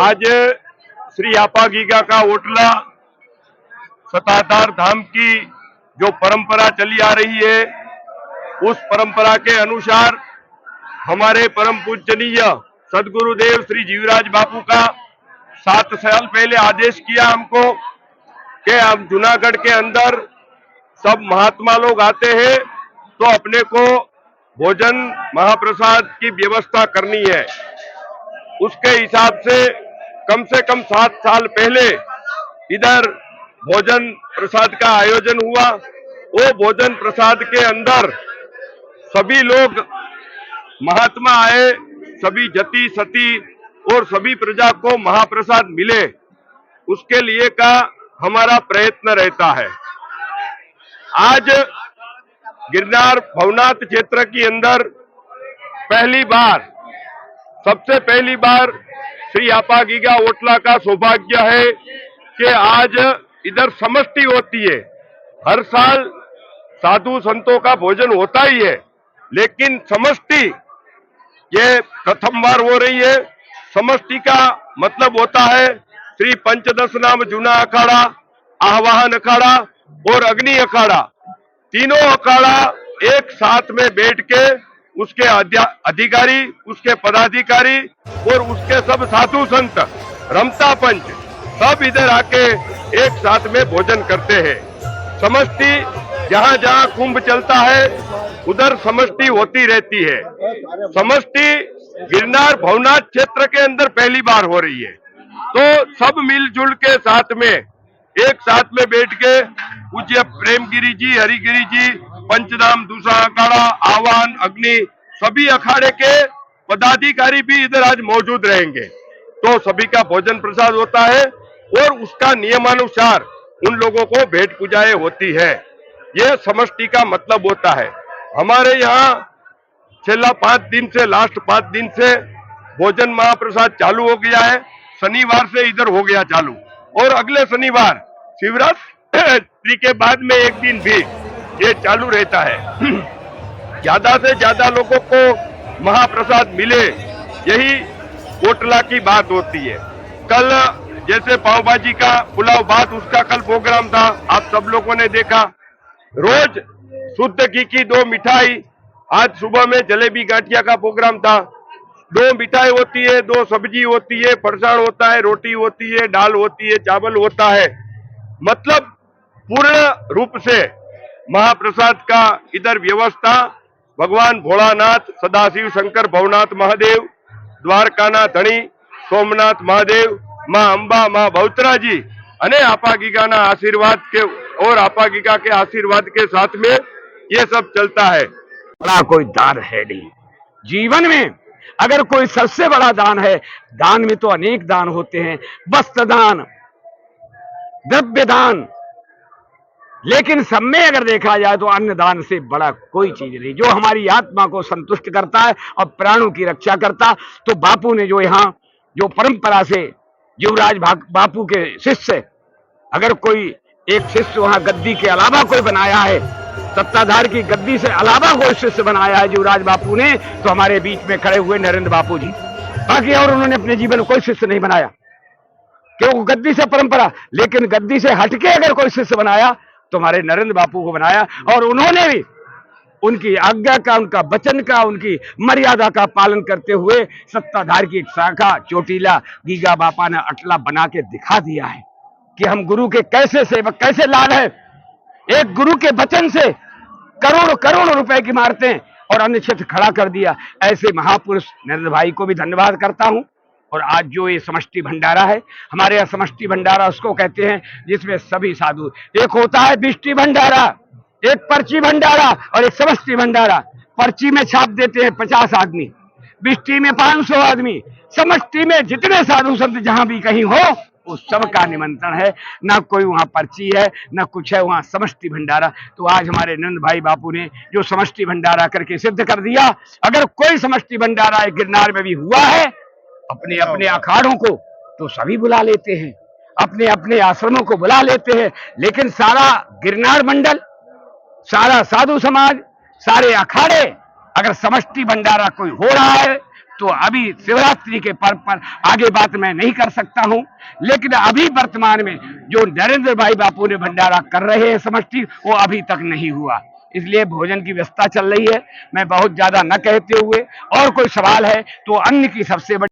आज श्री आपा गीगा का ओटला सताधार धाम की जो परंपरा चली आ रही है, उस परंपरा के अनुसार हमारे परम पूजनीय सदगुरुदेव श्री जीवराज बापू का 7 साल पहले आदेश किया हमको कि हम जूनागढ़ के अंदर सब महात्मा लोग आते हैं तो अपने को भोजन महाप्रसाद की व्यवस्था करनी है। उसके हिसाब से कम 7 साल पहले इधर भोजन प्रसाद का आयोजन हुआ। वो भोजन प्रसाद के अंदर सभी लोग महात्मा आए, सभी जति सती और सभी प्रजा को महाप्रसाद मिले, उसके लिए का हमारा प्रयत्न रहता है। आज गिरनार भवनाथ क्षेत्र के अंदर सबसे पहली बार श्री आपा गीगा ओटला का सौभाग्य है कि आज इधर समष्टि होती है। हर साल साधु संतों का भोजन होता ही है, लेकिन समष्टि ये प्रथम बार हो रही है। समष्टि का मतलब होता है श्री पंचदश नाम जूना अखाड़ा, आवाहन अखाड़ा और अग्नि अखाड़ा, तीनों अखाड़ा एक साथ में बैठ के उसके अधिकारी, उसके पदाधिकारी और उसके सब साधु संत, रमता पंच सब इधर आके एक साथ में भोजन करते हैं। समष्टि जहां जहां कुंभ चलता है उधर समष्टि होती रहती है। समष्टि गिरनार भवनाथ क्षेत्र के अंदर पहली बार हो रही है, तो सब मिलजुल के साथ में एक साथ में बैठ के पूज्य प्रेमगिरी जी, हरिगिरी जी, पंचधाम दूसरा अखाड़ा, आवाहन, अग्नि, सभी अखाड़े के पदाधिकारी भी इधर आज मौजूद रहेंगे। तो सभी का भोजन प्रसाद होता है और उसका नियमानुसार उन लोगों को भेंट पूजाएं होती है। यह समष्टि का मतलब होता है। हमारे यहाँ छेल्ला 5 दिन से, लास्ट 5 दिन से भोजन महाप्रसाद चालू हो गया है। शनिवार से इधर हो गया चालू, और अगले शनिवार शिवरात्रि के बाद में एक दिन भी ये चालू रहता है। ज्यादा से ज्यादा लोगों को महाप्रसाद मिले, यही ओटला की बात होती है। कल जैसे पाव भाजी का पुलाव भात, उसका कल प्रोग्राम था, आप सब लोगों ने देखा। रोज शुद्ध घी की 2 मिठाई, आज सुबह में जलेबी गांठिया का प्रोग्राम था। 2 मिठाई होती है, 2 सब्जी होती है, फरसाण होता है, रोटी होती है, दाल होती है, चावल होता है। मतलब पूर्ण रूप से महाप्रसाद का इधर व्यवस्था भगवान भोलानाथ, सदाशिव शंकर भवनाथ महादेव, द्वारकाना धणी सोमनाथ महादेव, मां अंबा, मां बौत्रा जी अने आपा गीगा ना आशीर्वाद के और आपा गीगा के आशीर्वाद के साथ में ये सब चलता है। बड़ा कोई दान है नहीं जीवन में। अगर कोई सबसे बड़ा दान है, दान में तो अनेक दान होते हैं, वस्त्र दान, द्रव्य दान, लेकिन सब में अगर देखा जाए तो अन्न दान से बड़ा कोई चीज नहीं जो हमारी आत्मा को संतुष्ट करता है और प्राणों की रक्षा करता। तो बापू ने जो यहाँ जो परंपरा से युवराज बापू के शिष्य, अगर कोई एक शिष्य वहां गद्दी के अलावा कोई बनाया है, सत्ताधार की गद्दी से अलावा कोई शिष्य बनाया है युवराज बापू ने, तो हमारे बीच में खड़े हुए नरेंद्र बापू जी। बाकी और उन्होंने अपने जीवन में कोई शिष्य नहीं बनाया, क्यों? गद्दी से परंपरा। लेकिन गद्दी से हटके अगर कोई शिष्य बनाया तो हमारे नरेंद्र बापू को बनाया, और उन्होंने भी उनकी आज्ञा का, उनका वचन का, उनकी मर्यादा का पालन करते हुए सत्ताधार की एक शाखा चोटीला गीगा बापा ने अटला बना के दिखा दिया है कि हम गुरु के कैसे सेवक, कैसे लाल है। एक गुरु के वचन से करोड़ करोड़ रुपए की मारते हैं और अन्य क्षेत्र खड़ा कर दिया। ऐसे महापुरुष नरेंद्र भाई को भी धन्यवाद करता हूं। और आज जो ये समष्टि भंडारा है, हमारे यहाँ समष्टि भंडारा उसको कहते हैं जिसमें सभी साधु, एक होता है बिष्टि भंडारा, एक पर्ची भंडारा और एक समष्टि भंडारा। पर्ची में छाप देते हैं 50 आदमी, बिष्टि में 500 आदमी, समष्टि में जितने साधु संत जहां भी कहीं हो उस सब का निमंत्रण है। ना कोई वहां पर्ची है, ना कुछ है, वहां समष्टि भंडारा। तो आज हमारे नंद भाई बापू ने जो समष्टि भंडारा करके सिद्ध कर दिया। अगर कोई समष्टि भंडारा गिरनार में भी हुआ है, अपने अपने अखाड़ों को तो सभी बुला लेते हैं, अपने अपने आश्रमों को बुला लेते हैं, लेकिन सारा गिरनार मंडल, सारा साधु समाज, सारे अखाड़े, अगर समष्टि भंडारा कोई हो रहा है तो अभी शिवरात्रि के पर्व पर आगे बात मैं नहीं कर सकता हूं, लेकिन अभी वर्तमान में जो नरेंद्र भाई बापू ने भंडारा कर रहे हैं समष्टि, वो अभी तक नहीं हुआ। इसलिए भोजन की व्यवस्था चल रही है। मैं बहुत ज्यादा न कहते हुए, और कोई सवाल है तो अन्न की सबसे बड़ी